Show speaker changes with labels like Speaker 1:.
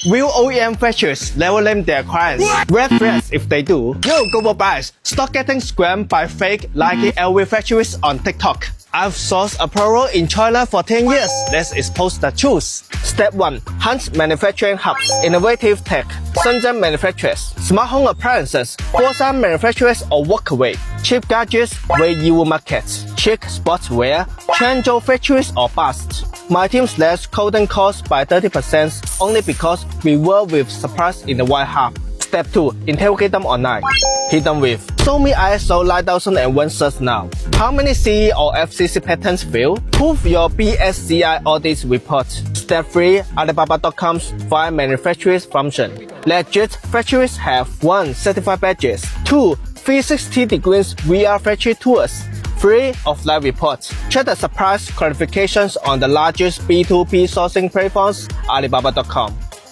Speaker 1: Will OEM factories never name their clients? Red flags if they do. Yo, global buyers, stop getting scammed by fake Nike LV factories on TikTok. I've sourced apparel in China for 10 years. Let's expose the truth. Step 1. Hunt manufacturing hubs. Innovative tech. Shenzhen manufacturers. Smart home appliances. Foshan manufacturers or walkaway. Cheap gadgets. Weiyu markets. Chic sportswear. Changzhou factories or bust. My team slashed coding costs by 30% only because we work with suppliers in the white hub. Step 2. Interrogate them online. Hit them with, show me ISO 9001 certs now. How many CE or FCC patents fail? Prove your BSCI audit report. Step 3. Alibaba.com's find manufacturers function. Legit factories have 1. Certified badges. 2. 360 degrees VR factory tours. 3. Offline reports. Check the suppliers qualifications on the largest B2B sourcing platforms, Alibaba.com.